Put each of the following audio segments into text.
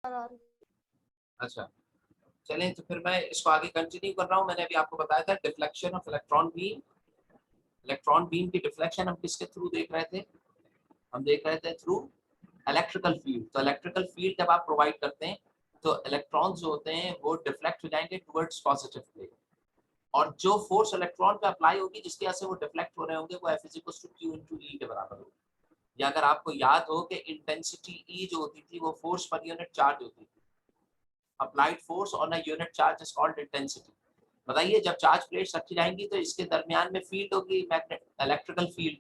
अच्छा चलें, तो फिर मैं इसको आगे कंटिन्यू कर रहा हूँ। मैंने अभी आपको बताया था deflection of electron beam. Electron beam की डिफ्लेक्शन हम किसके थ्रू देख रहे थे? हम देख रहे थे थ्रू इलेक्ट्रिकल फील्ड। तो इलेक्ट्रिकल फील्ड जब आप प्रोवाइड करते हैं तो इलेक्ट्रॉन्स जो होते हैं वो डिफ्लेक्ट हो जाएंगे टुवर्ड्स पॉजिटिव प्लेट, और जो फोर्स इलेक्ट्रॉन पे अप्लाई होगी जिसकी वजह से वो डिफ्लेक्ट हो रहे होंगे वो F = Q × E के बराबर होगी। या अगर आपको याद हो कि इंटेंसिटी E जो होती थी वो फोर्स पर यूनिट चार्ज होती थी। Applied force on a unit charge is called intensity. बताइए, जब चार्ज प्लेट्स रखी जाएंगी तो इसके दरमियान में फील्ड होगी, इलेक्ट्रिकल फील्ड।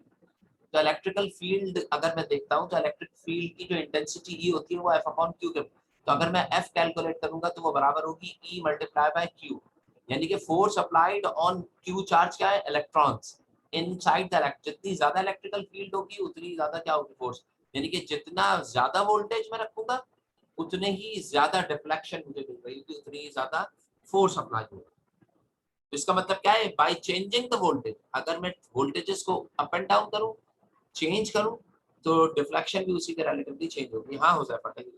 तो इलेक्ट्रिकल फील्ड अगर मैं देखता हूँ तो इलेक्ट्रिक फील्ड की जो इंटेंसिटी E होती है वो F/Q के, तो अगर मैं F कैलकुलेट करूंगा तो वो बराबर होगी E × Q। यानी कि force applied on Q charge क्या है? Electrons inside the electric. जितनी ज्यादा इलेक्ट्रिकल फील्ड होगी उतनी ज्यादा क्या होगी? फोर्स। यानी कि जितना ज्यादा वोल्टेज में रखूंगा उतने ही ज्यादा डिफ्लेक्शन मुझे मिल रही होगी, उतनी ही ज्यादा फोर्स अप्लाई होगा। तो इसका मतलब क्या है? बाय चेंजिंग द वोल्टेज, अगर मैं वोल्टेजेस को अप एंड डाउन करूं, चेंज करूं, तो डिफ्लेक्शन भी उसी के रिलेटिवली चेंज होगी। हाँ हो जाए पता ही।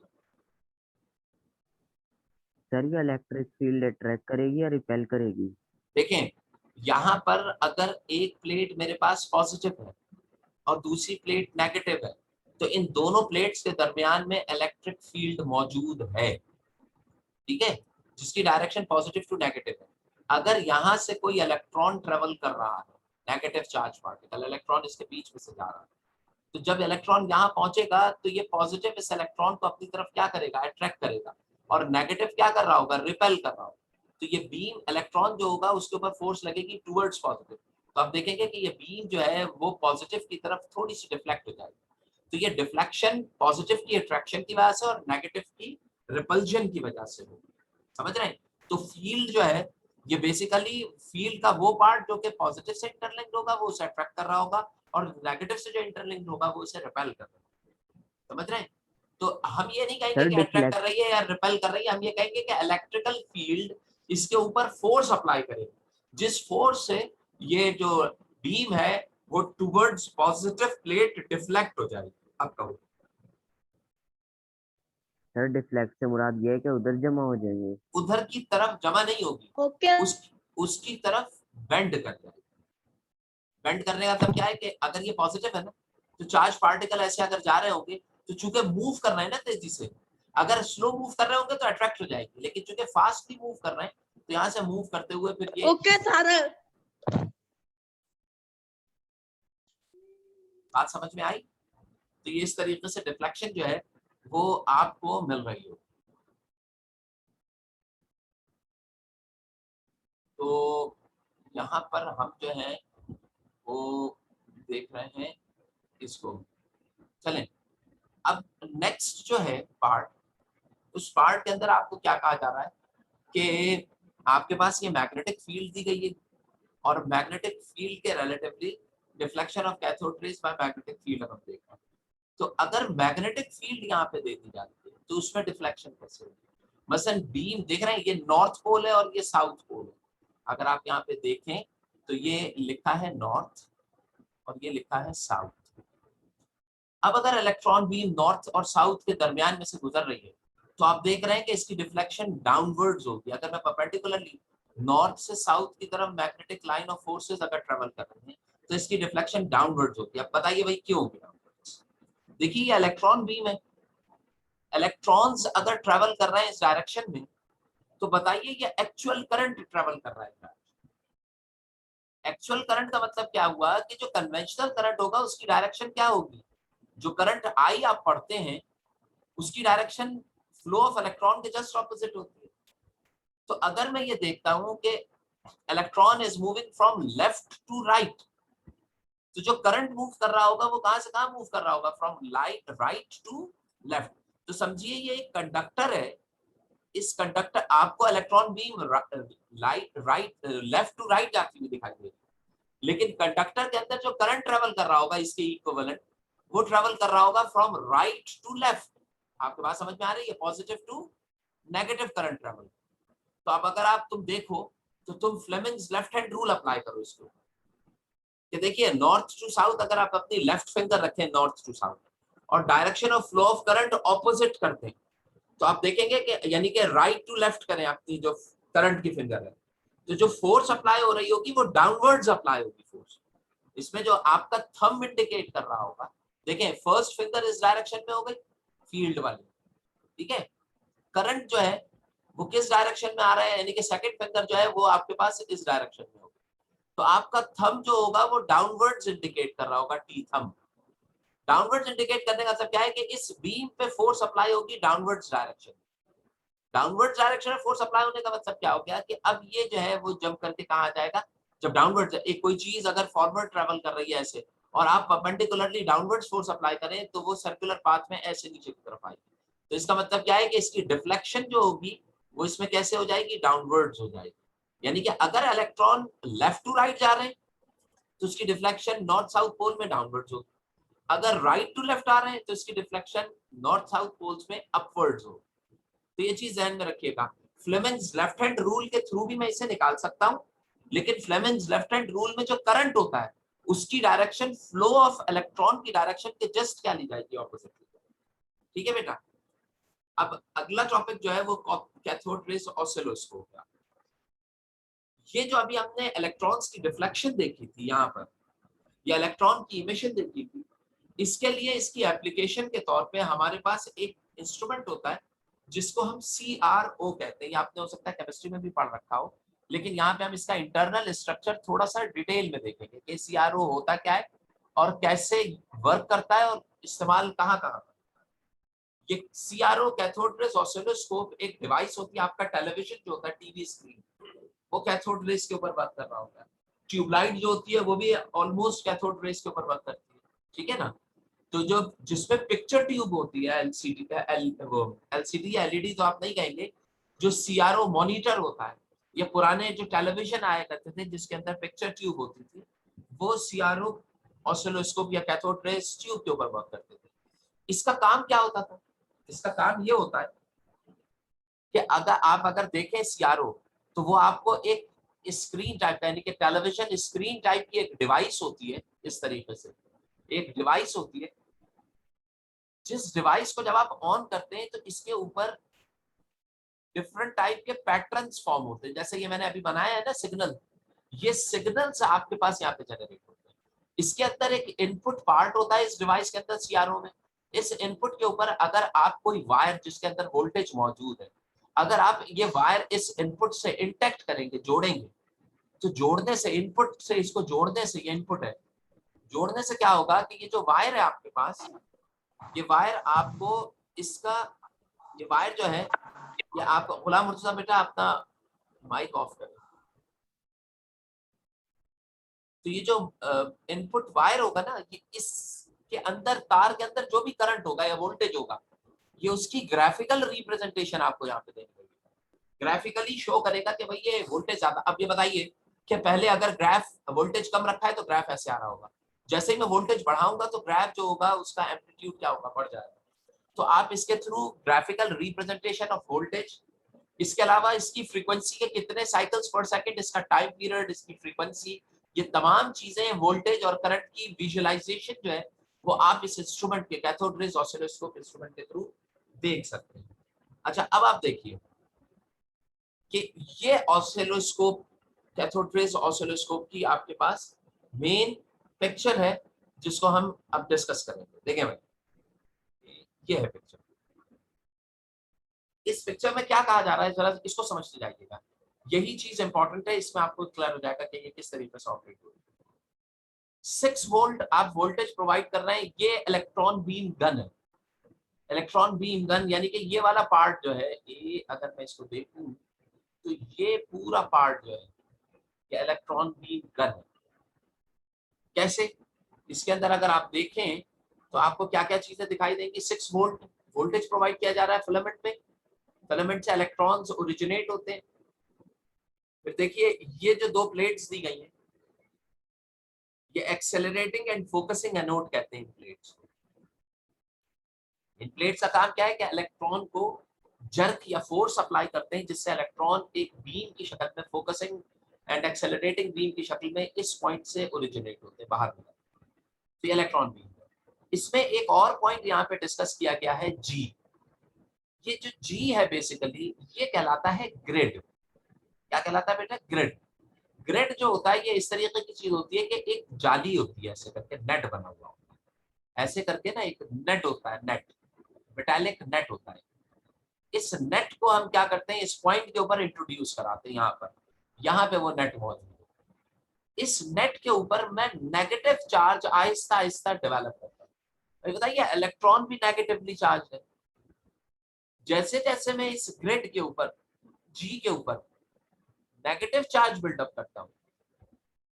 सर ये इलेक्ट्रिक फील्ड अट्रैक्ट करेगी या रिपेल करेगी? देखें, यहाँ पर अगर एक प्लेट मेरे पास पॉजिटिव है और दूसरी प्लेट नेगेटिव है तो इन दोनों प्लेट्स के दरमियान में इलेक्ट्रिक फील्ड मौजूद है, ठीक है, जिसकी डायरेक्शन पॉजिटिव टू नेगेटिव है। अगर यहाँ से कोई इलेक्ट्रॉन ट्रेवल कर रहा है, नेगेटिव चार्ज पार्टिकल, इलेक्ट्रॉन इसके बीच में से जा रहा है, तो जब इलेक्ट्रॉन यहाँ पहुंचेगा तो ये पॉजिटिव इस इलेक्ट्रॉन को अपनी तरफ क्या करेगा? अट्रैक्ट करेगा। और नेगेटिव क्या कर रहा होगा? रिपेल कर रहा होगा। तो ये बीम इलेक्ट्रॉन जो होगा उसके ऊपर फोर्स लगेगी टुवर्ड्स पॉजिटिव। तो आप देखेंगे कि ये बीम जो है वो पॉजिटिव की तरफ थोड़ी सी डिफ्लेक्ट हो जाएगी। तो ये डिफ्लेक्शन पॉजिटिव की अट्रैक्शन की वजह से और नेगेटिव की रिपल्जन की वजह से होगी। समझ रहे हैं? तो फील्ड जो है ये बेसिकली फील्ड का वो पार्ट जो कि पॉजिटिव से इंटरलिंक्ड होगा वो उसे अट्रैक्ट कर रहा होगा, और नेगेटिव से जो इंटरलिंक्ड होगा वो उसे रिपेल कर रहा है। समझ रहे हैं? तो हम ये नहीं कहेंगे सर कि अट्रैक्ट कर रही है या रिपेल कर रही है, हम ये कहेंगे कि इलेक्ट्रिकल फील्ड इसके ऊपर फोर्स अप्लाई करेगी, जिस फोर्स से ये जो बीम है वो टुवर्ड्स पॉजिटिव प्लेट डिफ्लेक्ट हो जाएगी। अब कहो। सर डिफ्लेक्ट से मुराद ये है कि उधर जमा हो जाएंगे? उधर की तरफ जमा नहीं होगी, उसकी तरफ बेंड कर जाएगी। बेंड करने का मतलब क्या है कि अगर ये पॉजिटिव है ना तो चार्ज पार्टिकल ऐसे अगर जा रहे होंगे तो चूंकि मूव कर रहे हैं ना तेजी से, अगर स्लो मूव कर रहे होंगे तो अट्रैक्ट हो जाएगी, लेकिन चूंकि फास्टली मूव कर रहे हैं तो यहाँ से मूव करते हुए फिर ये बात समझ में आई? तो ये इस तरीके से डिफ्लेक्शन जो है वो आपको मिल रही हो। तो यहाँ पर हम जो है वो देख रहे हैं इसको। चलें, अब नेक्स्ट जो है पार्ट, उस पार्ट के अंदर आपको क्या कहा जा रहा है कि आपके पास ये मैग्नेटिक फील्ड दी गई है, और मैग्नेटिक फील्ड के relatively deflection of cathode rays by magnetic field हम देख रहे हैं। तो अगर मैग्नेटिक फील्ड यहाँ पे दे दी जाती है तो उसमें डिफ्लेक्शन कैसे होगी? मसलन बीम देख रहे हैं, ये नॉर्थ पोल है और ये साउथ पोल है। अगर आप यहाँ पे देखें तो ये लिखा है नॉर्थ और ये लिखा है साउथ। अब अगर इलेक्ट्रॉन बीम नॉर्थ और साउथ के दरमियान में से गुजर रही है तो आप देख रहे हैं कि इसकी डिफ्लेक्शन डाउनवर्ड्स होगी। अगर मैं पर्टिकुलरली नॉर्थ से साउथ की तरफ मैग्नेटिक लाइन ऑफ फोर्सेस अगर ट्रेवल कर रहे हैं तो इसकी डिफ्लेक्शन डाउनवर्ड्स होगी। अब बताइए भाई क्यों होगी डाउनवर्ड्स? देखिए ये इलेक्ट्रॉन बीम है, इलेक्ट्रॉन्स अगर ट्रेवल कर रहे हैं इस डायरेक्शन में तो बताइए ये एक्चुअल करंट ट्रेवल कर रहा है। एक्चुअल करंट का मतलब क्या हुआ कि जो कन्वेंशनल करंट होगा उसकी डायरेक्शन क्या होगी? जो करंट आई आप पढ़ते हैं उसकी डायरेक्शन फ्लो ऑफ इलेक्ट्रॉन के जस्ट ऑपोजिट होती है। तो अगर मैं ये देखता हूं कि electron is moving from left to right, तो जो करंट मूव कर रहा होगा वो कहां से कहां मूव कर रहा होगा? From right to left. तो समझिए ये एक कंडक्टर है, इस कंडक्टर आपको electron beam left to right जाती हुई दिखाई दे रही है, लेकिन कंडक्टर के अंदर जो करंट ट्रेवल कर रहा होगा इसके इक्विवेलेंट वो ट्रेवल कर रहा होगा फ्रॉम राइट टू लेफ्ट। आपके बात समझ में आ रही है? Positive to negative current travel. तो अब अगर आप तुम देखो तो तुम Fleming's left hand rule apply करो इसको, कि देखिए नॉर्थ टू साउथ अगर आप अपनी लेफ्ट फिंगर रखें नॉर्थ टू साउथ और direction of flow of current opposite करते हैं तो आप देखेंगे कि यानी कि राइट टू लेफ्ट करें आपकी जो करंट की फिंगर है, तो जो फोर्स अप्लाई हो रही होगी वो डाउनवर्ड्स अप्लाई होगी फोर्स। इसमें जो आपका थंब इंडिकेट कर रहा होगा, देखें फर्स्ट फिंगर इस डायरेक्शन में हो गई फील्ड वाली, ठीक है। करंट जो है वो किस डायरेक्शन में आ रहा है, यानी कि सेकंड फिंगर जो है वो आपके पास इस डायरेक्शन में होगा। तो आपका थंब जो होगा वो डाउनवर्ड्स इंडिकेट कर रहा होगा, टी थंब। डाउनवर्ड्स इंडिकेट करने का मतलब क्या है कि इस बीम पे फोर्स अप्लाई होगी डाउनवर्ड्स डायरेक्शन। डाउनवर्ड्स डायरेक्शन में फोर्स अप्लाई होने का मतलब क्या हो गया कि अब ये जो है वो जंप करके कहाँ आ जाएगा, जब डाउनवर्ड्स एक कोई चीज अगर फॉरवर्ड ट्रेवल कर रही है ऐसे और आप परपेंडिकुलरली डाउनवर्ड्स फोर्स अप्लाई करें तो वो सर्कुलर पाथ में ऐसे नीचे की तरफ आएगी। तो इसका मतलब क्या है कि इसकी डिफ्लेक्शन जो होगी वो इसमें कैसे हो जाएगी, डाउनवर्ड्स हो जाएगी। यानी कि अगर इलेक्ट्रॉन लेफ्ट टू राइट जा रहे हैं तो उसकी डिफ्लेक्शन नॉर्थ साउथ पोल में डाउनवर्ड्स होगी, अगर राइट टू लेफ्ट आ रहे हैं तो इसकी डिफ्लेक्शन नॉर्थ साउथ पोल्स में अपवर्ड्स होगी। तो ये चीज ध्यान में रखिएगा। फ्लेमिंग्स लेफ्ट हैंड रूल के थ्रू भी मैं इसे निकाल सकता हूं, लेकिन फ्लेमिंग्स लेफ्ट हैंड रूल में जो करंट होता है उसकी डायरेक्शन फ्लो ऑफ इलेक्ट्रॉन की डायरेक्शन के जस्ट क्या ली जाएगी, ऑपोजिट। ठीक है बेटा। अब अगला टॉपिक जो है वो कैथोड रेज ऑसिलोस्कोप है। ये जो अभी हमने इलेक्ट्रॉन्स की डिफ्लेक्शन देखी थी यहाँ पर, या इलेक्ट्रॉन की इमिशन देखी थी, इसके लिए इसकी एप्लीकेशन के तौर पे हमारे पास एक इंस्ट्रूमेंट होता है जिसको हम CRO कहते हैं। ये आपने हो सकता है केमिस्ट्री में भी पढ़ रखा हो, लेकिन यहाँ पे हम इसका इंटरनल स्ट्रक्चर थोड़ा सा डिटेल में देखेंगे कि CRO होता क्या है और कैसे वर्क करता है और इस्तेमाल कहाँ कहाँ। ये CRO कैथोड रेज ऑसिलोस्कोप एक डिवाइस होती है, आपका टेलीविजन जो होता है, टीवी स्क्रीन, वो कैथोड रेज के ऊपर वर्क कर रहा होता है। ट्यूबलाइट जो होती है वो भी ऑलमोस्ट कैथोड रेज के ऊपर वर्क करती है, ठीक है ना। तो जो जिसमें पिक्चर ट्यूब होती है, एलसीडी का वो एलसीडी या एलईडी तो आप नहीं कहेंगे, जो सीआरओ मॉनिटर होता है, ये पुराने जो टेलीविजन आया करते थे जिसके अंदर पिक्चर ट्यूब होती थी, वो सीआरओ ऑसिलोस्कोप या कैथोड रेज ट्यूब के ऊपर वर्क करते थे। इसका काम क्या होता था, इसका काम ये होता है कि अगर देखें सीआरओ, तो वो आपको एक स्क्रीन टाइप का यानी कि टेलीविजन स्क्रीन टाइप की एक डिवाइस होती है, इस तरीके से एक डिवाइस होती है, जिस डिवाइस को जब आप ऑन करते हैं तो इसके ऊपर डिफरेंट टाइप के पैटर्न्स फॉर्म होते हैं। जैसे ये मैंने अभी बनाया है ना सिग्नल, ये सिग्नल्स आपके पास यहाँ पे जनरेट होते हैं। इसके अंदर एक इनपुट पार्ट होता है इस डिवाइस के अंदर, सीआरओ में। इस इनपुट के ऊपर अगर आप कोई वायर जिसके अंदर वोल्टेज मौजूद है, अगर आप ये वायर इस इनपुट से इंटैक्ट करेंगे, जोड़ेंगे, तो जोड़ने से इनपुट से इसको जोड़ने से, ये इनपुट है, जोड़ने से क्या होगा कि ये जो वायर है आपके पास, ये वायर आपको इसका, ये वायर जो है, ये आप गुलाम मुर्तजा बेटा अपना माइक ऑफ करें। तो ये जो इनपुट वायर होगा ना, ये इसके अंदर तार के अंदर जो भी करंट होगा या वोल्टेज होगा, ये उसकी ग्राफिकल रिप्रेजेंटेशन आपको यहाँ पे देनी पड़ेगी। ग्राफिकली शो करेगा कि भाई ये वोल्टेज ज्यादा। अब ये बताइए कि पहले अगर ग्राफ वोल्टेज कम रखा है तो ग्राफ ऐसे आ रहा होगा, जैसे ही मैं वोल्टेज बढ़ाऊंगा तो ग्राफ जो होगा उसका एम्पलीट्यूड क्या होगा, बढ़ जाएगा। तो आप इसके through graphical representation of voltage, इसके अलावा इसकी फ्रीक्वेंसी के कितने साइकिल्स पर सेकंड, इसका टाइम पीरियड, इसकी फ्रीक्वेंसी, ये तमाम चीजें वोल्टेज और करंट की विजुअलाइजेशन जो है वो आप इस इंस्ट्रूमेंट के, कैथोड रेज ऑसिलोस्कोप इंस्ट्रूमेंट के थ्रू देख सकते हैं। अच्छा, अब आप देखिए कि ये ऑसिलोस्कोप, कैथोड रेज ऑसिलोस्कोप की आपके पास मेन पिक्चर है जिसको हम अब डिस्कस करेंगे। देखें भाई, ये है पिक्चर। इस पिक्चर में क्या कहा जा रहा है, जरा इसको समझते जाइएगा। यही चीज इंपॉर्टेंट है, इसमें आपको क्लियर हो जाएगा कि ये किस तरीके से ऑपरेट हो रही है। 6 वोल्ट आप वोल्टेज प्रोवाइड कर रहे हैं, ये इलेक्ट्रॉन बीम गन है। इलेक्ट्रॉन बीम गन यानी कि ये वाला पार्ट जो है, ये अगर मैं इसको देखूं तो ये पूरा पार्ट जो है ये इलेक्ट्रॉन बीम गन है। कैसे, इसके अंदर अगर आप देखें तो आपको क्या क्या चीजें दिखाई देंगी। 6 वोल्ट वोल्टेज प्रोवाइड किया जा रहा है फिलामेंट में, फिलामेंट से इलेक्ट्रॉन्स ओरिजिनेट होते हैं। फिर देखिए ये जो दो प्लेट्स दी गई हैं, ये एक्सेलरेटिंग एंड फोकसिंग एनोड कहते हैं इन प्लेट्स को। इन प्लेट्स का काम क्या है कि इलेक्ट्रॉन को जर्क या फोर्स अप्लाई करते हैं, जिससे इलेक्ट्रॉन एक बीम की शक्ल में, फोकसिंग एंड एक्सेलरेटिंग बीम की शक्ल में इस पॉइंट से ओरिजिनेट होते हैं, बाहर निकलते हैं। तो ये इलेक्ट्रॉन बीम है। इसमें एक और पॉइंट यहाँ पे डिस्कस किया गया है, जी। ये जो जी है बेसिकली ये कहलाता है ग्रिड। क्या कहलाता है बेटा? ग्रिड। ग्रिड जो होता है ये इस तरीके की चीज होती है कि एक जाली होती है, ऐसे करके नेट बना हुआ होता है, ऐसे करके ना एक नेट होता है, नेट, मेटालिक नेट होता है। इस नेट को हम क्या करते हैं, इस पॉइंट के ऊपर इंट्रोड्यूस कराते हैं, यहाँ पे वो नेट मौजूद है। इस नेट के ऊपर मैं negative charge Aahista Aahista develop करता हूँ। अभी बताइए, इलेक्ट्रॉन भी नेगेटिवली चार्ज है। जैसे जैसे मैं इस ग्रिड के ऊपर, जी के ऊपर नेगेटिव चार्ज बिल्डअप करता हूँ,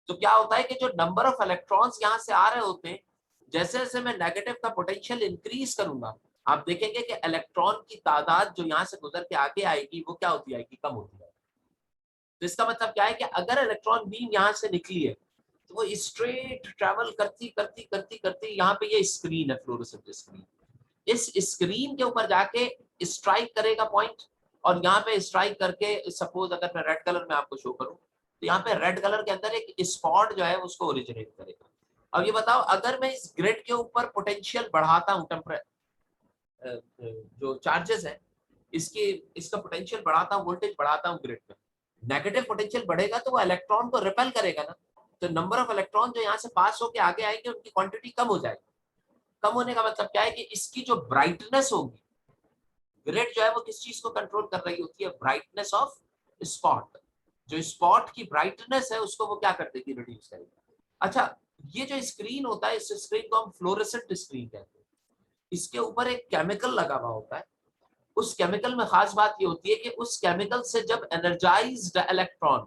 तो क्या होता है कि जो नंबर ऑफ इलेक्ट्रॉन्स यहाँ से आ रहे होते हैं, जैसे जैसे मैं नेगेटिव का पोटेंशियल इंक्रीज करूंगा, आप देखेंगे कि इलेक्ट्रॉन की तादाद जो यहाँ से गुजर के आगे आएगी वो क्या होती आएगी? कम होती है। तो इसका मतलब क्या है कि अगर इलेक्ट्रॉन बीम यहाँ से निकली है तो वो स्ट्रेट ट्रैवल करती करती करती करती यहाँ पे ये स्क्रीन है, फ्लोरोसेंट स्क्रीन, इस स्क्रीन के ऊपर जाके स्ट्राइक करेगा पॉइंट, और यहाँ पे स्ट्राइक करके, सपोज अगर मैं रेड कलर में आपको शो करूं, तो यहाँ पे रेड कलर के अंदर एक स्पॉट जो है उसको ओरिजिनेट करेगा। अब ये बताओ, अगर मैं इस ग्रिड के ऊपर पोटेंशियल बढ़ाता हूँ, जो चार्जेस है इसके, इसका पोटेंशियल बढ़ाता हूँ, वोल्टेज बढ़ाता हूँ ग्रिड में, नेगेटिव पोटेंशियल बढ़ेगा तो वो इलेक्ट्रॉन को रिपेल करेगा ना, तो नंबर ऑफ इलेक्ट्रॉन जो यहाँ से पास होके आगे आएंगे उनकी क्वांटिटी कम हो जाएगी। कम होने का मतलब क्या है कि इसकी जो ब्राइटनेस होगी, ग्रिड जो है वो किस चीज को कंट्रोल कर रही होती है? Brightness of spot. जो स्पॉट की ब्राइटनेस है उसको वो क्या कर देगी? रिड्यूस करेगी। अच्छा, ये जो स्क्रीन होता है, इस स्क्रीन को हम फ्लोरेसेंट स्क्रीन कहते हैं। इसके ऊपर एक केमिकल लगा हुआ होता है। उस केमिकल में खास बात ये होती है कि उस केमिकल से जब एनर्जाइज्ड इलेक्ट्रॉन,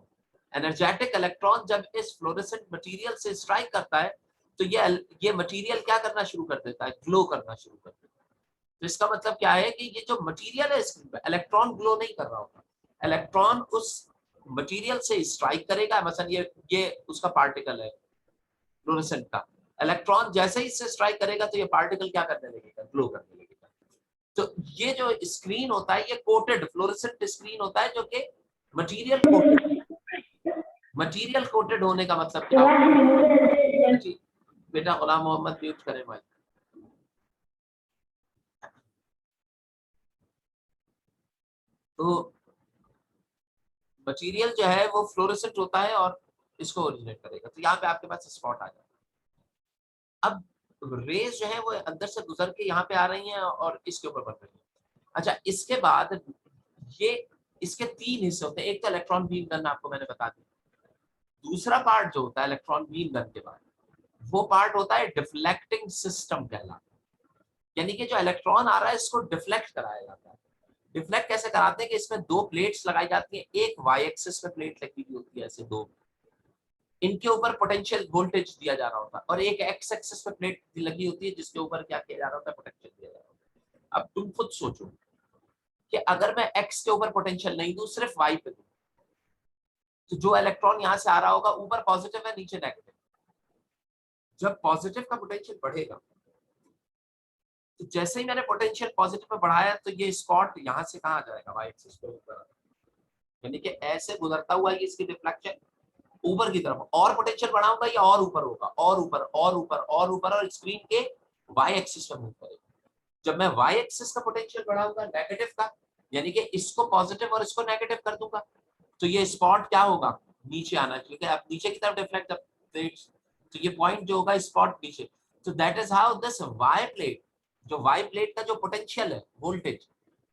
एनर्जेटिक इलेक्ट्रॉन जब इस फ्लोरेसेंट मटेरियल से स्ट्राइक करता है, तो ये मटेरियल क्या करना शुरू कर देता है? ग्लो करना शुरू कर देता है। तो इसका मतलब क्या है कि ये जो मटेरियल है स्क्रीन पे, इलेक्ट्रॉन ग्लो नहीं कर रहा होता, इलेक्ट्रॉन उस मटेरियल से स्ट्राइक करेगा। मसलन ये उसका पार्टिकल है फ्लोरेसेंट का, इलेक्ट्रॉन जैसे ही इससे स्ट्राइक करेगा तो ये पार्टिकल क्या करने लगेगा? ग्लो करने लगेगा। तो ये जो स्क्रीन होता है ये कोटेड फ्लोरेसेंट स्क्रीन होता है, जो कि मटेरियल कोटेड। मटेरियल कोटेड होने का मतलब क्या होता है जी? बेटा गुलाम मोहम्मद म्यूट करें भाई। तो मटेरियल जो है वो फ्लोरेसेंट होता है और इसको ओरिजिनेट करेगा, तो यहाँ पे आपके पास स्पॉट आ जाएगा। अब रेज जो है वो अंदर से गुजर के यहाँ पे आ रही हैं और इसके ऊपर बढ़ रही है। अच्छा, इसके बाद ये, इसके तीन हिस्से होते हैं। एक तो इलेक्ट्रॉन बीम गन, आपको मैंने बता दिया। दूसरा पार्ट जो होता है इलेक्ट्रॉन बीम गन के बाद, वो पार्ट होता है डिफ्लेक्टिंग सिस्टम कहलाता है। यानी कि जो इलेक्ट्रॉन आ रहा है इसको डिफ्लेक्ट कराया जाता है। डिफ्लेक्ट कैसे कराते हैं कि इसमें दो प्लेट्स लगाई जाती हैं, एक वाई एक्सिस पे प्लेट लगी हुई होती है ऐसे दो, इनके ऊपर पोटेंशियल वोल्टेज दिया जा रहा होता है, और एक एक्स एक्सिस पे प्लेट लगी होती है जिसके ऊपर क्या किया जा रहा होता है? पोटेंशियल दिया जा रहा होता है। अब तुम खुद सोचो कि अगर मैं एक्स के ऊपर पोटेंशियल नहीं दूं, सिर्फ वाई पे दूं, तो जो इलेक्ट्रॉन यहाँ से आ रहा होगा ऊपर पॉजिटिव है नीचे नेगेटिव। जब पॉजिटिव का पोटेंशियल बढ़ेगा, तो जैसे ही मैंने पोटेंशियल पॉजिटिव पे बढ़ाया, तो ये स्पॉट यहाँ से कहाँ जाएगा? वाई एक्सिस पे ऊपर, यानी कि ऐसे गुजरता हुआ ये इसकी डिफ्लेक्शन ऊपर की तरफ, और पोटेंशियल बढ़ाऊंगा या और ऊपर होगा, और ऊपर और ऊपर और ऊपर, और स्क्रीन के वाई एक्सिस पे मूव करेगा। जब मैं वाई एक्सिस का पोटेंशियल बढ़ाऊंगा नेगेटिव का, यानी कि इसको पॉजिटिव और इसको नेगेटिव कर दूंगा, तो ये स्पॉट क्या होगा? नीचे आना चाहिए। अब नीचे की तरफ डिफ्लेक्ट, तो ये पॉइंट जो होगा स्पॉट नीचे। तो that is how this Y plate, जो वाई प्लेट का जो पोटेंशियल है वोल्टेज,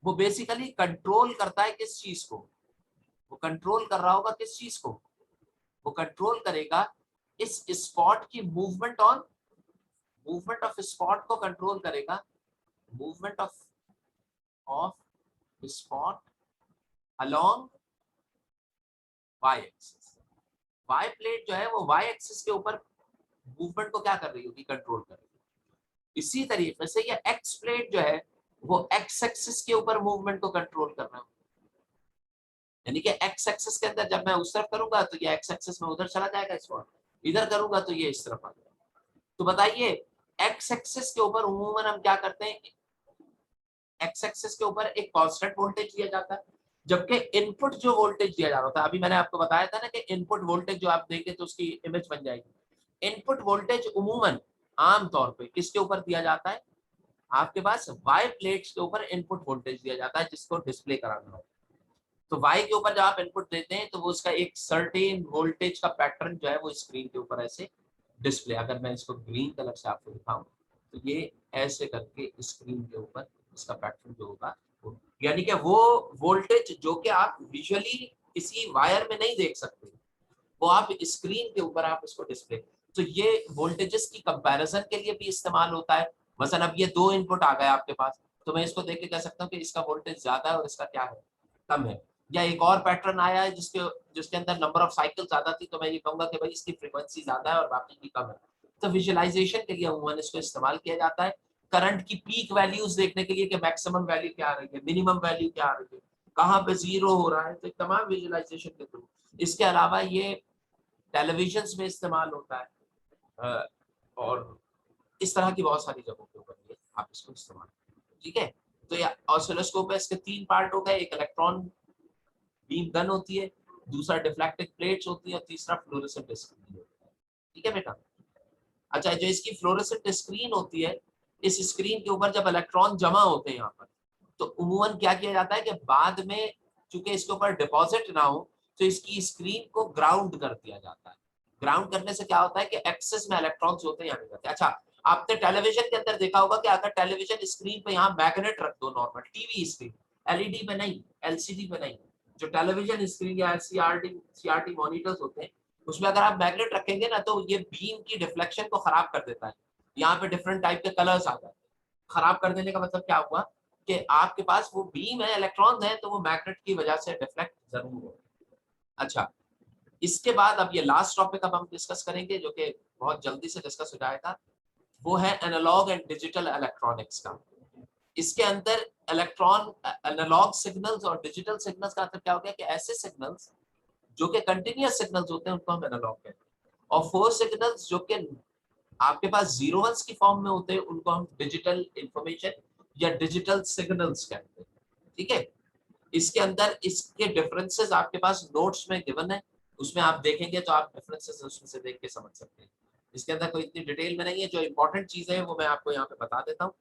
वो बेसिकली कंट्रोल करता है किस चीज को? वो कंट्रोल कर रहा होगा किस चीज को? वो कंट्रोल करेगा इस स्पॉट की movement on, movement of spot को कंट्रोल करेगा, movement of spot along Y axis. Y plate जो है वो वाई एक्सिस के ऊपर मूवमेंट को क्या कर रही होगी? कंट्रोल कर रही होगी। इसी तरीके से ये एक्स प्लेट जो है वो एक्स एक्सिस के ऊपर मूवमेंट को कंट्रोल कर रहा है। यानी कि एक्स एक्सिस के अंदर जब मैं उस तरफ करूंगा तो ये एक्स एक्सिस में उधर चला जाएगा स्पॉट, इधर करूंगा तो ये इस तरफ आ जाएगा। तो बताइए, एक्स एक्सिस के ऊपर उमूमन हम क्या करते हैं? एक्स एक्सिस के ऊपर एक कांस्टेंट वोल्टेज दिया जाता है, जबकि इनपुट जो वोल्टेज दिया जा रहा होता है, अभी मैंने आपको बताया था ना कि इनपुट वोल्टेज जो आप देंगे तो उसकी इमेज बन जाएगी। इनपुट वोल्टेज उमूमन आम तौर पे किसके ऊपर दिया जाता है? आपके पास वाई प्लेट्स के ऊपर इनपुट वोल्टेज दिया जाता है जिसको डिस्प्ले कराना हो। तो वाई के ऊपर जब आप इनपुट देते हैं तो वो उसका एक सर्टेन वोल्टेज का पैटर्न जो है वो स्क्रीन के ऊपर ऐसे डिस्प्ले, अगर मैं इसको ग्रीन कलर से आपको दिखाऊं तो ये ऐसे करके स्क्रीन के ऊपर इसका पैटर्न जो होगा यानी कि वो वोल्टेज जो कि आप विजुअली किसी वायर में नहीं देख सकते, वो आप स्क्रीन के ऊपर आप उसको डिस्प्ले। तो ये वोल्टेजेस की कंपैरिजन के लिए भी इस्तेमाल होता है। मसलन अब ये दो इनपुट आ गए आपके पास, तो मैं इसको देख के कह सकता हूँ कि इसका वोल्टेज ज्यादा है और इसका क्या है, कम है। या एक और पैटर्न आया है जिसके जिसके अंदर नंबर ऑफ साइकिल ज्यादा थी, तो मैं ये कहूंगा कि भाई इसकी फ्रीक्वेंसी ज्यादा है और बाकी की कम है। तो विजुअलाइजेशन के लिए अमूमन इसको इस्तेमाल किया जाता है। करंट की पीक वैल्यूज देखने के लिए कि मैक्सिमम वैल्यू क्या आ रही है, मिनिमम वैल्यू क्या आ रही है, कहाँ पे जीरो हो रहा है, तो तमाम विजुअलाइजेशन के थ्रू। इसके अलावा ये टेलीविजन में इस्तेमाल होता है और इस तरह की बहुत सारी जगहों के ऊपर ये आप इसको इस्तेमाल करें। ठीक है, तो ये ऑसिलोस्कोप है, इसके तीन पार्ट हो गए, एक इलेक्ट्रॉन बीम गन होती है, दूसरा डिफ्लेक्टिंग प्लेट्स होती है और तीसरा फ्लोरेसेंट स्क्रीन होता है। ठीक है बेटा। अच्छा, जो इसकी फ्लोरेसेंट स्क्रीन होती है, इस स्क्रीन के ऊपर जब इलेक्ट्रॉन जमा होते हैं यहाँ पर, तो उमूमन क्या किया जाता है कि बाद में चूंकि इसके ऊपर डिपॉजिट ना हो तो इसकी स्क्रीन को ग्राउंड कर दिया जाता है। ग्राउंड करने से क्या होता है कि एक्सेस में इलेक्ट्रॉन्स होते हैं यहाँ जाते हैं। अच्छा, आपने टेलीविजन के अंदर देखा होगा कि अगर टेलीविजन स्क्रीन पे यहाँ मैग्नेट रख दो, नॉर्मल टीवी स्क्रीन, एलईडी पे नहीं, एलसीडी पे नहीं, जो टेलीविजन स्क्रीन या सीआरटी मॉनिटर्स होते हैं उसमें अगर आप मैग्नेट रखेंगे ना तो ये बीम की डिफ्लेक्शन को खराब कर देता है। यहाँ पे डिफरेंट टाइप के कलर्स आ जाते हैं। खराब कर देने का मतलब क्या हुआ कि आपके पास वो बीम है, इलेक्ट्रॉन है, तो वो मैग्नेट की वजह से डिफ्लेक्ट जरूर हो। अच्छा, इसके बाद अब ये लास्ट टॉपिक अब हम डिस्कस करेंगे जो कि बहुत जल्दी से डिस्कस हो जाएगा, वो है एनालॉग एंड डिजिटल इलेक्ट्रॉनिक्स का। इसके अंदर इलेक्ट्रॉन एनालॉग सिग्नल्स और डिजिटल सिग्नल्स का मतलब क्या हो गया कि ऐसे सिग्नल्स जो कि कंटिन्यूअस सिग्नल्स होते हैं उनको हम एनालॉग कहते हैं, और फोर सिग्नल्स जो कि आपके पास जीरो वंस की फॉर्म में होते हैं उनको हम डिजिटल इंफॉर्मेशन या डिजिटल सिग्नल्स कहते हैं। ठीक है, इसके अंदर इसके डिफरेंसेस आपके पास नोट्स में गिवन है, उसमें आप देखेंगे तो आप डिफरेंसेस उसमें से देख के समझ सकते हैं। इसके अंदर कोई इतनी डिटेल में नहीं है, जो इंपॉर्टेंट चीजें हैं वो मैं आपको यहाँ पे बता देता हूँ।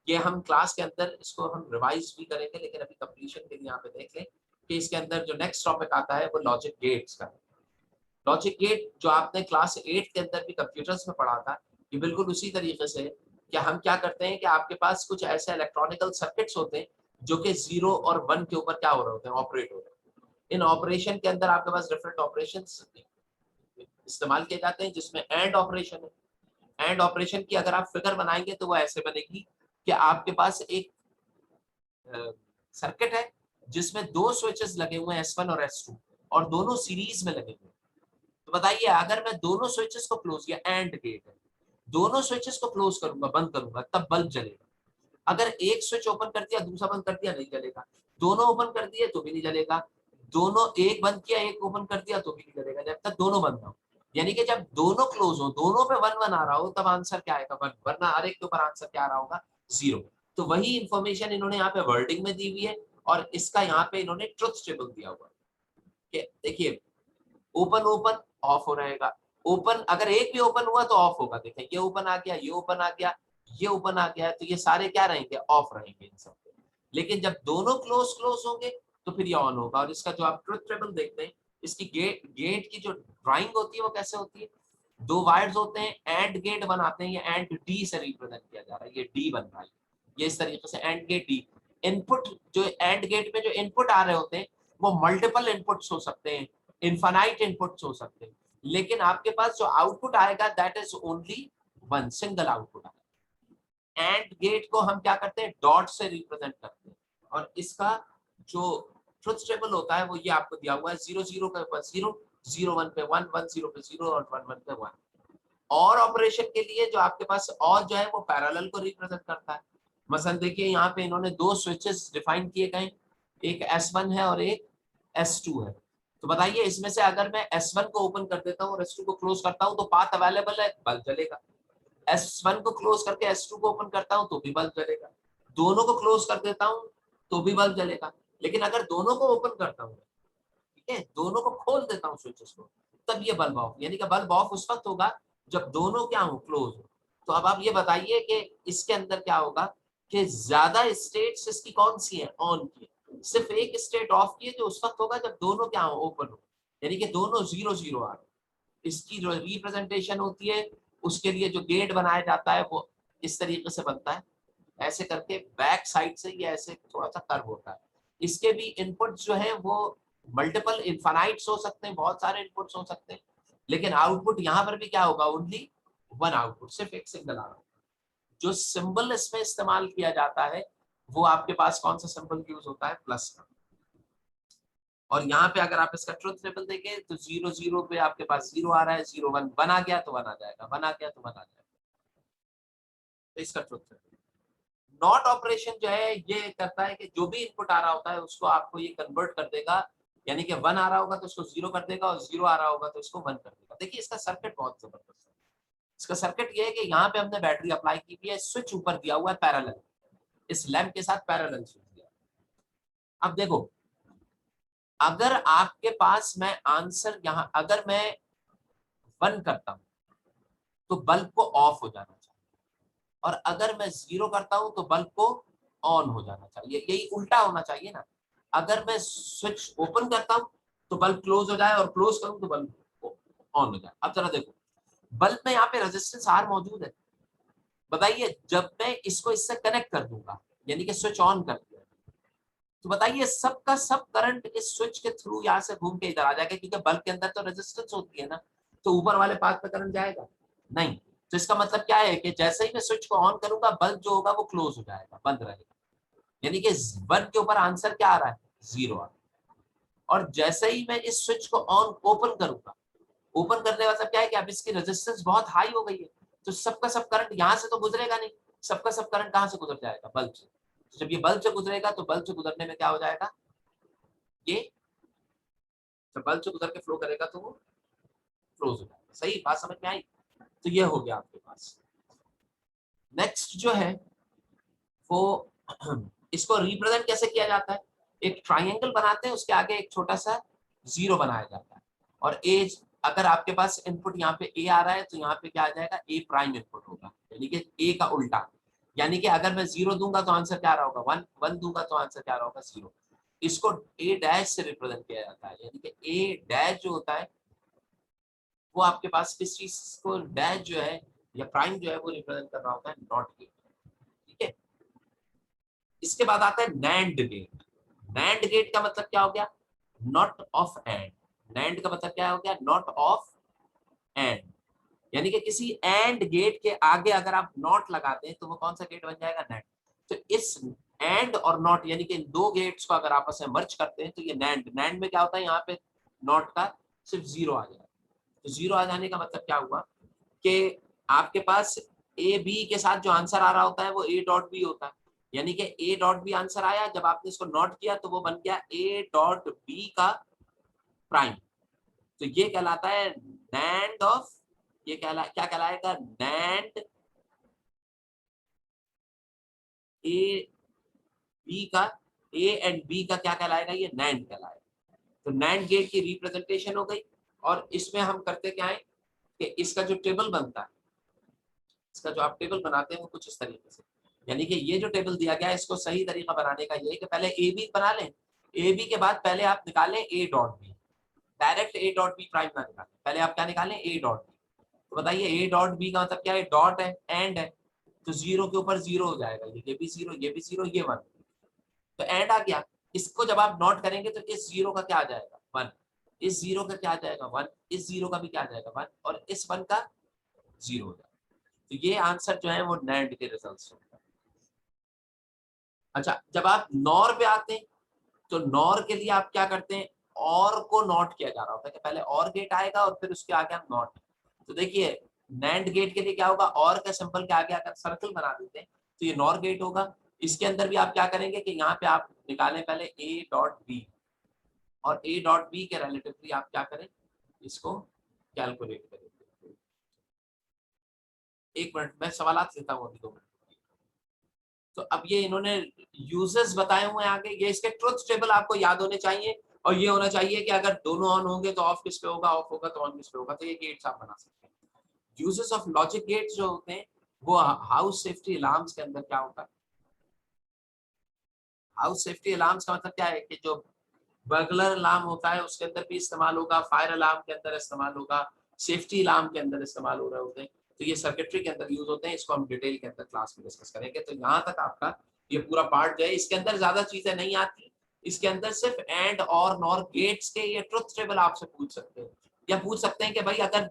ये हम क्लास के अंदर इसको हम रिवाइज भी करेंगे, लेकिन अभी कंप्लीशन के लिए यहाँ पे देख लें कि इसके अंदर जो नेक्स्ट टॉपिक आता है वो लॉजिक गेट्स का। लॉजिक गेट जो आपने क्लास 8 के अंदर भी कंप्यूटर्स में पढ़ा था, ये बिल्कुल उसी तरीके से कि हम क्या करते हैं कि आपके पास कुछ ऐसे इलेक्ट्रॉनिकल सर्किट्स होते हैं जो कि 0 और 1 के ऊपर क्या हो रहे होते हैं, ऑपरेट हो रहे हैं। इन ऑपरेशन के अंदर आपके पास डिफरेंट ऑपरेशन इस्तेमाल किए जाते हैं जिसमें एंड ऑपरेशन है। एंड ऑपरेशन की अगर आप फिगर बनाएंगे तो वो ऐसे बनेगी कि आपके पास एक सर्किट है जिसमें दो स्विचेस लगे हुए हैं S1 और S2 और दोनों सीरीज में लगे हुए हैं। तो बताइए अगर मैं दोनों स्विचेस को क्लोज किया, एंड गेट है, दोनों स्विचेस को क्लोज करूंगा, बंद करूंगा, तब बल्ब जलेगा। अगर एक स्विच ओपन कर दिया दूसरा बंद कर दिया नहीं जलेगा, दोनों ओपन कर दिए तो भी नहीं जलेगा, दोनों एक बंद किया एक ओपन कर दिया तो भी नहीं जलेगा, जब तक दोनों बंद ना हो। यानी कि जब दोनों क्लोज हो, दोनों पे 1 1 आ रहा हो, तब आंसर क्या आएगा 1, वरना हर एक के ऊपर आंसर क्या आ रहा होगा 0। तो वही इंफॉर्मेशन इन्होंने यहाँ पे वर्डिंग में दी हुई है और इसका यहाँ पे इन्होंने ट्रुथ टेबल दिया हुआ है। देखिए, ओपन ओपन ऑफ हो रहेगा, ओपन अगर एक भी ओपन हुआ तो ऑफ होगा। देखें ये ओपन आ गया, ये ओपन आ गया, ये ओपन आ गया, तो ये सारे क्या रहेंगे, ऑफ रहेंगे इन सब। लेकिन जब दोनों क्लोज क्लोज होंगे तो फिर ये ऑन होगा। और इसका जो आप ट्रुथ टेबल देखते हैं, इसकी गेट की जो ड्राइंग होती है वो कैसे होती है, दो वायर्स होते हैं, एंड गेट बनाते हैं, ये एंड डी से रिप्रेजेंट किया जा रहा है, ये डी बन रहा है, ये इस तरीके से एंड गेट डी। इनपुट जो एंड गेट में जो इनपुट आ रहे होते हैं वो मल्टीपल इनपुट्स हो सकते हैं, इनफाइनाइट इनपुट्स हो सकते हैं, लेकिन आपके पास जो आउटपुट आएगा that is only one, single output आएगा। एंड गेट को हम क्या करते हैं, डॉट से रिप्रेजेंट करते हैं, और इसका जो ट्रुथ टेबल होता है वो ये आपको दिया हुआ है, 0 0 के ऊपर 0, 0 1 पे 1, 1 0 पे 0 और 1 1 पे 1। और ऑपरेशन के लिए जो आपके पास और जो है वो पैरेलल को रिप्रेजेंट करता है। मसलन देखिए यहाँ पे इन्होंने दो स्विचेस डिफाइन किए गए, एक S1 है और एक S2 है। तो बताइए इसमें से अगर मैं S1 को ओपन कर देता हूँ और S2 को क्लोज करता हूँ तो पाथ अवेलेबल है, बल्ब जलेगा। S1 को क्लोज करके S2 को ओपन करता हूँ तो भी बल्ब जलेगा। दोनों को क्लोज कर देता हूँ तो भी बल्ब जलेगा। लेकिन अगर दोनों को ओपन करता हूँ, ठीक है, दोनों को खोल देता हूँ स्विचेस को, तब ये बल्ब ऑफ, यानी कि बल्ब ऑफ उस वक्त होगा जब दोनों क्या हो, क्लोज हो। तो अब आप ये बताइए कि इसके अंदर क्या होगा कि ज्यादा स्टेट्स इसकी कौन सी है, ऑन की। सिर्फ एक स्टेट ऑफ की है जो उस वक्त होगा जब दोनों क्या हो, ओपन हो, यानी कि दोनों 0 0 आ रहे। इसकी जो रिप्रेजेंटेशन होती है उसके लिए जो गेट बनाया जाता है वो इस तरीके से बनता है, ऐसे करके बैक साइड से ये ऐसे थोड़ा सा कर्व होता है। इसके भी इनपुट्स जो है वो मल्टीपल इनफाइनाइट्स हो सकते हैं, बहुत सारे इनपुट्स हो सकते हैं, लेकिन आउटपुट यहाँ पर भी क्या होगा, ओनली वन आउटपुट, सिर्फ एक सिंगल आ रहा है। जो सिंबल इसमें इस्तेमाल किया जाता है वो आपके पास कौन सा सिंबल यूज होता है, प्लस का। और यहाँ पे अगर आप इसका ट्रुथ टेबल देखें तो 0 0 पे आपके पास 0 आ रहा है, 0 1 1 आ गया तो 1 आ जाएगा, 1 आ गया तो 1 आ जाएगा, तो इसका ट्रुथ टेबल। नॉट ऑपरेशन जो है ये करता है कि जो भी इनपुट आ रहा होता है उसको आपको ये कन्वर्ट कर देगा, यानी कि 1 आ रहा होगा तो उसको 0 कर देगा, और 0 आ रहा होगा तो इसको 1 कर देगा। देखिए इसका सर्किट बहुत जबरदस्त है। इसका सर्किट ये है कि यहाँ पे हमने बैटरी अप्लाई की हुई है, स्विच ऊपर दिया हुआ है पैरेलल, इस लैंप के साथ पैरेलल स्विच दिया। अब देखो, अगर आपके पास मैं आंसर यहाँ अगर मैं 1 करता हूँ तो बल्ब को ऑफ हो जाना चाहिए, और अगर मैं 0 करता हूँ तो बल्ब को ऑन हो जाना चाहिए, यही उल्टा होना चाहिए ना। अगर मैं स्विच ओपन करता हूँ तो बल्ब क्लोज हो जाए, और क्लोज करूँ तो बल्ब ऑन हो जाए। अब जरा देखो, बल्ब में यहाँ पे रेजिस्टेंस आर मौजूद है, बताइए जब मैं इसको इससे कनेक्ट कर दूंगा, यानी कि स्विच ऑन कर दिया, तो बताइए सबका सब करंट इस स्विच के थ्रू यहाँ से घूम के इधर आ जाएगा, क्योंकि बल्ब के अंदर तो रेजिस्टेंस होती है ना, तो ऊपर वाले पार्ट पे करंट जाएगा नहीं। तो इसका मतलब क्या है कि जैसे ही मैं स्विच को ऑन करूंगा बल्ब जो होगा वो क्लोज हो जाएगा, बंद रहेगा, यानी कि 1 के ऊपर आंसर क्या आ रहा है, 0 आ रहा है। और जैसे ही मैं इस स्विच को ऑन ओपन करूंगा, ओपन करने का मतलब क्या है कि अब इसकी रेजिस्टेंस बहुत हाई हो गई है, तो सबका सब करंट यहाँ से तो गुजरेगा नहीं, सबका सब करंट कहाँ से गुजर जाएगा, बल्ब से। तो जब ये बल्ब से गुजरेगा तो बल्ब से गुजरने में क्या हो जाएगा, ये जब बल्ब से गुजर के फ्लो करेगा तो वो क्लोज हो जाएगा। सही बात समझ में आई? तो ये हो गया आपके पास। नेक्स्ट जो है वो इसको रिप्रेजेंट कैसे किया जाता है, एक ट्राइंगल बनाते हैं, उसके आगे एक छोटा सा 0 बनाया जाता है, और ए, अगर आपके पास इनपुट यहाँ पे ए आ रहा है तो यहाँ पे क्या आ जाएगा, ए प्राइम इनपुट होगा, यानी कि ए का उल्टा। यानी कि अगर मैं 0 दूंगा तो आंसर क्या आ रहा होगा, 1, 1 दूंगा तो आंसर क्या आ रहा होगा, 0। इसको ए डैश से रिप्रेजेंट किया जाता है, यानी कि ए डैश जो होता है वो आपके पास किस चीज को, डैश जो है या प्राइम जो है वो रिप्रेजेंट कर रहा होता है नॉट गेट, ठीक है। इसके बाद आता है नैंड गेट। नैंड गेट का मतलब क्या हो गया, नॉट ऑफ एंड। नैंड का मतलब क्या हो गया, नॉट ऑफ एंड, यानी कि किसी एंड गेट के आगे अगर आप नॉट लगाते हैं तो वो कौन सा गेट बन जाएगा, नैंड। तो इस एंड और नॉट यानी कि इन दो गेट्स को अगर आपस में मर्ज करते हैं तो ये नैंड। नैंड में क्या होता है, यहाँ पे नॉट का सिर्फ 0 आ जाएगा। तो 0 आ जाने का मतलब क्या हुआ कि आपके पास ए बी के साथ जो आंसर आ रहा होता है वो ए डॉट बी होता है, यानी कि ए डॉट बी आंसर आया, जब आपने इसको नॉट किया तो वो बन गया ए डॉट बी का प्राइम। तो ये कहलाता है नैंड ऑफ, ये क्या कहलाएगा, नैंड ए बी का, ए एंड बी का क्या कहलाएगा, ये नैंड कहलाएगा। तो नैंड गेट की रिप्रेजेंटेशन हो गई। और इसमें हम करते क्या है कि इसका जो टेबल बनता है, इसका जो आप टेबल बनाते हैं वो कुछ इस तरीके से, यानी कि ये जो टेबल दिया गया है इसको सही तरीका बनाने का ये है कि पहले ए बी बना लें, ए बी के बाद पहले आप निकालें A dot B, direct A dot B prime ना निकालें, पहले आप क्या निकालें, ए डॉट बी। तो बताइए ए डॉट बी का मतलब क्या है, डॉट है, एंड है, तो 0 के ऊपर 0 हो जाएगा, ये भी 0, ये भी 0, ये 1, तो एंड आ गया। इसको जब आप नोट करेंगे तो इस 0 का क्या आ जाएगा, 1, इस 0 का क्या आ जाएगा, 1, इस 0 का भी क्या आ जाएगा, 1, और इस 1 का 0 हो जाएगा। तो ये आंसर जो है वो नैंड के रिजल्ट्स होगा। अच्छा, जब आप नॉर पे आते हैं तो नॉर के लिए आप क्या करते हैं, और को नॉट किया जा रहा होता है कि पहले और गेट आएगा और फिर उसके आगे हम नॉट। तो देखिए नैंड गेट के लिए क्या होगा, और का सिंबल के आगे अगर सर्कल बना देते हैं तो ये नॉर गेट होगा। इसके अंदर भी आप क्या करेंगे कि यहाँ पे आप निकालें पहले ए डॉट बी, और ए डॉट बी के रिलेटिवली आप क्या करें, इसको कैलकुलेट करें। एक मिनट मैं सवालात लेता हूँ अभी, 2 मिनट। तो अब ये इन्होंने यूजेस बताए हुए हैं आगे, ये इसके ट्रुथ टेबल आपको याद होने चाहिए, और ये होना चाहिए कि अगर दोनों ऑन होंगे तो ऑफ किस पे होगा, ऑफ होगा तो ऑन किस पे होगा। तो ये गेट्स आप बना सकते हैं। यूजेस ऑफ लॉजिक गेट्स जो होते हैं वो हाउस सेफ्टी अलार्म्स के अंदर क्या होता है? हाउस सेफ्टी अलार्म्स का मतलब क्या है कि जो बर्गलर अलार्म होता है उसके अंदर भी इस्तेमाल होगा, फायर अलार्म के अंदर इस्तेमाल होगा, सेफ्टी अलार्म के अंदर इस्तेमाल हो रहे होते हैं। तो ये सर्किटरी के अंदर यूज होते हैं। इसको हम डिटेल के अंदर क्लास में डिस्कस करेंगे। तो यहाँ तक आपका ये पूरा पार्ट जो है, इसके अंदर ज्यादा चीजें नहीं आती। इसके अंदर सिर्फ एंड और नॉर गेट्स के ये ट्रुथ टेबल आपसे पूछ सकते हैं, या पूछ सकते हैं कि भाई अगर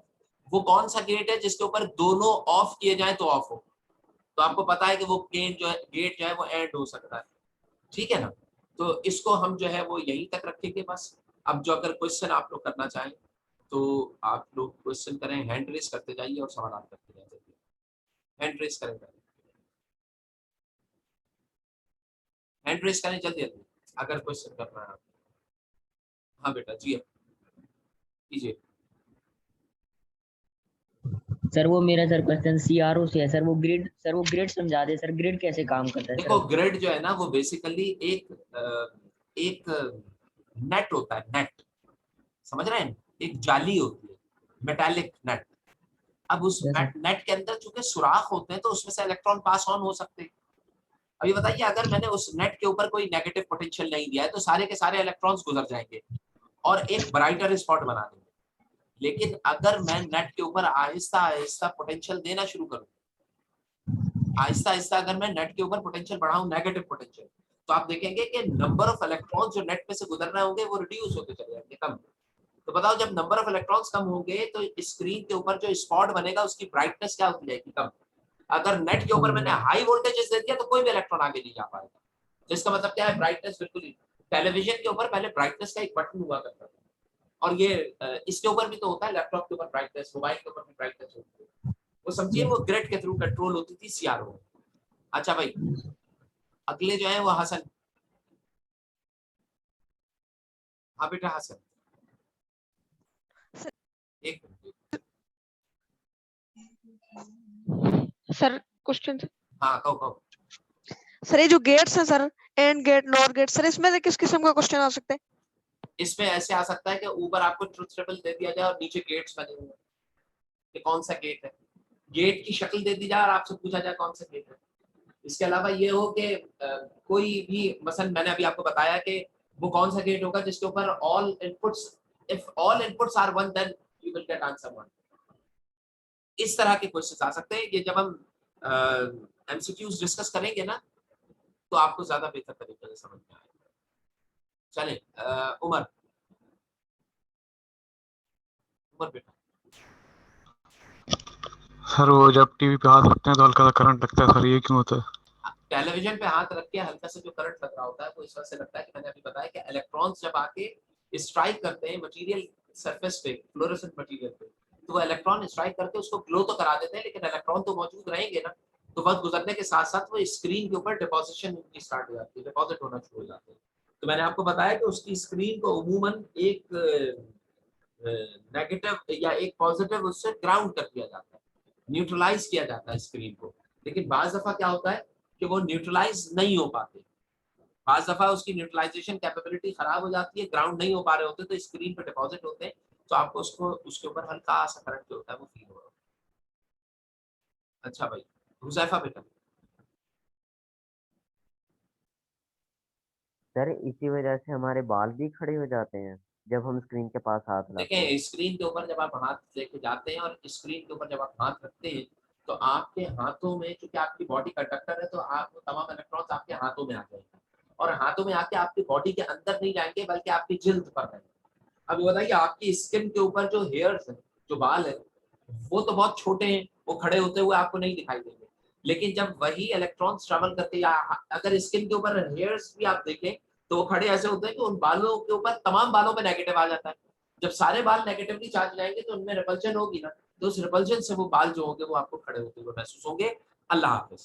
वो कौन सा गेट है जिसके ऊपर दोनों ऑफ किए जाए तो ऑफ हो। तो आपको पता है कि वो गेट जो है वो एंड हो सकता है, ठीक है ना। तो इसको हम जो है वो यहीं तक रखेंगे बस। अब जो अगर क्वेश्चन आप लोग करना चाहें तो आप लोग क्वेश्चन करें, हैंड रेस करते जाइए और सवाल करते जाइए। हैंड रेस करें, हैंड रेस करें जल्दी जल्दी अगर क्वेश्चन करना है आपको। हाँ बेटा जी कीजिए। सर वो मेरा सर क्वेश्चन सीआरओ से है सर। वो ग्रिड समझा दे सर, ग्रिड कैसे काम करता है सर? देखो ग्रिड जो है ना वो बेसिकली एक नेट होता है, नेट, समझ रहे हैं, एक जाली होती है, मेटालिक नेट। अब उस Yes, sir. नेट के अंदर चूंकि सुराख होते हैं तो उसमें से इलेक्ट्रॉन पास ऑन हो सकते हैं। अभी बताइए अगर मैंने उस नेट के ऊपर कोई नेगेटिव पोटेंशियल नहीं दिया है तो सारे के सारे इलेक्ट्रॉन्स गुजर जाएंगे और एक ब्राइटर स्पॉट बना देंगे। लेकिन अगर मैं नेट के ऊपर आहिस्ता आहिस्ता पोटेंशियल देना शुरू करूं, आहिस्ता आहिस्ता अगर मैं नेट के ऊपर पोटेंशियल बढ़ाऊं, नेगेटिव पोटेंशियल, तो आप देखेंगे कि नंबर ऑफ इलेक्ट्रॉन्स जो नेट में से गुजर रहे होंगे वो रिड्यूस होते चले जाएंगे, कम। तो बताओ जब नंबर ऑफ इलेक्ट्रॉन्स कम होंगे तो स्क्रीन के ऊपर जो स्पॉट बनेगा उसकी ब्राइटनेस क्या होती जाएगी, कम। अगर नेट के ऊपर मैंने हाई वोल्टेजेस दे दिया तो कोई भी इलेक्ट्रॉन आगे नहीं जा पाएगा। तो इसका मतलब क्या है, ब्राइटनेस बिल्कुल ही। टेलीविजन के ऊपर पहले ब्राइटनेस का एक बटन हुआ करता था, और ये इसके ऊपर भी तो होता है, लैपटॉप के ऊपर ब्राइटनेस, मोबाइल के ऊपर भी ब्राइटनेस होती है। वो समझिए वो ग्रिड के थ्रू कंट्रोल होती थी, सीआरओ। अच्छा भाई, अगले जो है वो हसन। हाँ बेटा हसन, एक मिनट। Sir question. हाँ कहो कहो। सर ये जो गेट्स हैं sir, and gate, nor gate, sir इसमें से किस किस्म का क्वेश्चन आ सकते हैं? इसमें ऐसे आ सकता है कि ऊपर आपको ट्रुथ टेबल दे दिया जाए और नीचे गेट्स बने हुए हैं कि कौन सा गेट है, गेट की शक्ल दे दी जाए और आपसे पूछा जाए कौन सा गेट है। इसके अलावा ये हो कि कोई भी, मसलन मैंने अभी आपको बताया कि वो कौन सा गेट होगा जिसके ऊपर all inputs, if all inputs are one then you will get answer one. इस तरह के क्वेश्चंस आ सकते हैं। ये जब हम एमसीक्यूज डिस्कस करेंगे ना तो आपको ज्यादा बेहतर तरीके से समझ में आएगा। चले उमर, उमर बेटा। सर वो जब टीवी पे हाथ रखते हैं तो हल्का सा करंट लगता है सर, ये क्यों होता है? टेलीविजन पे हाथ रख के हल्का सा जो करंट लग रहा होता है वो इस वजह से लगता है कि मैंने अभी बताया कि इलेक्ट्रॉन्स जब आके स्ट्राइक करते हैं मटेरियल सरफेस पे, फ्लोरोसेंट मटेरियल पे, तो वो इलेक्ट्रॉन स्ट्राइक करके उसको ग्लो तो करा देते हैं, लेकिन इलेक्ट्रॉन तो मौजूद रहेंगे ना। तो वक्त गुजरने के साथ साथ वो स्क्रीन के ऊपर डिपोजिशन उनकी स्टार्ट हो जाती है, डिपॉजिट होना शुरू हो जाते हैं। तो मैंने आपको बताया कि उसकी स्क्रीन को अमूमन एक नेगेटिव या एक पॉजिटिव उससे ग्राउंड कर दिया जाता है, न्यूट्रलाइज किया जाता है स्क्रीन को। लेकिन बाज दफा क्या होता है कि वो न्यूट्रलाइज नहीं हो पाते, बाज दफा उसकी न्यूट्रलाइजेशन कैपेबिलिटी खराब हो जाती है, ग्राउंड नहीं हो पा रहे होते तो स्क्रीन पे डिपॉजिट होते हैं। तो आपको उसको उसके ऊपर हल्का सा करंट जो होता है वो फील हो रहा है। अच्छा भाई हुजैफा बेटा। सर इसी वजह से हमारे बाल भी खड़े हो जाते हैं जब हम स्क्रीन के पास हाथ लाते हैं। देखें स्क्रीन के ऊपर जब आप हाथ लेके जाते हैं और स्क्रीन के ऊपर जब आप हाथ रखते हैं तो आपके हाथों में, क्योंकि आपकी बॉडी कंडक्टर है, तो आप तमाम इलेक्ट्रॉन्स आपके हाथों में आ जाएंगे और हाथों में आके आपकी बॉडी के अंदर नहीं जाएंगे बल्कि आपकी जिल्द पर रहेंगे। अब बताइए आपकी स्किन के ऊपर जो हेयर्स है, जो बाल है, वो तो बहुत छोटे हैं, वो खड़े होते हुए आपको नहीं दिखाई देंगे। लेकिन जब वही इलेक्ट्रॉन्स ट्रेवल करते, या अगर स्किन के ऊपर हेयर्स भी आप देखें तो वो खड़े ऐसे होते हैं कि उन बालों के ऊपर, तमाम बालों पे नेगेटिव आ जाता है। जब सारे बाल नेगेटिवली चार्ज जाएंगे तो उनमें रिपल्जन होगी ना, तो उस रिपल्जन से वो बाल जो होंगे वो आपको खड़े होते हुए महसूस होंगे। अल्लाह हाफिज।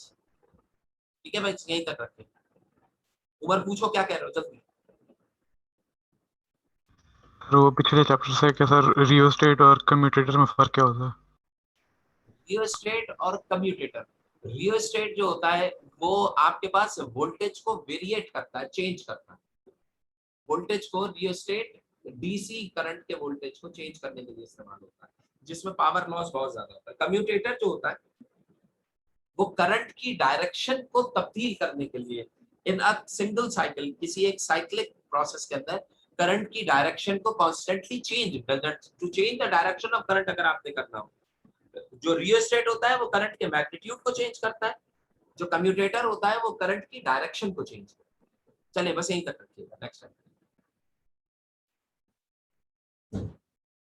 ठीक है भाई, यहीं तक रखें। उमर पूछो क्या कह रहे हो जल्दी। सर वो पिछले चैप्टर से कि सर रियोस्टेट और कम्यूटेटर में फर्क क्या होता है? रियोस्टेट और कम्यूटेटर, रियोस्टेट जो होता है वो आपके पास वोल्टेज को वेरिएट करता है, चेंज करता है वोल्टेज को। रियोस्टेट डीसी करंट के वोल्टेज को चेंज करने के लिए इस्तेमाल होता है, जिसमें पावर लॉस बहुत ज्यादा होता है। कम्यूटेटर जो होता है वो करंट की डायरेक्शन को तब्दील करने के लिए इन अ सिंगल साइकिल, किसी एक साइक्लिक प्रोसेस के अंदर करंट की डायरेक्शन को constantly change, to change the direction of current अगर आपने करना हो, जो रियोस्टेट होता है वो करंट के मैग्नीट्यूड को चेंज करता है, जो कम्यूटेटर होता है वो करंट की डायरेक्शन को चेंज करता है। चलिए बस यहीं तक रखिएगा, नेक्स्ट टाइम।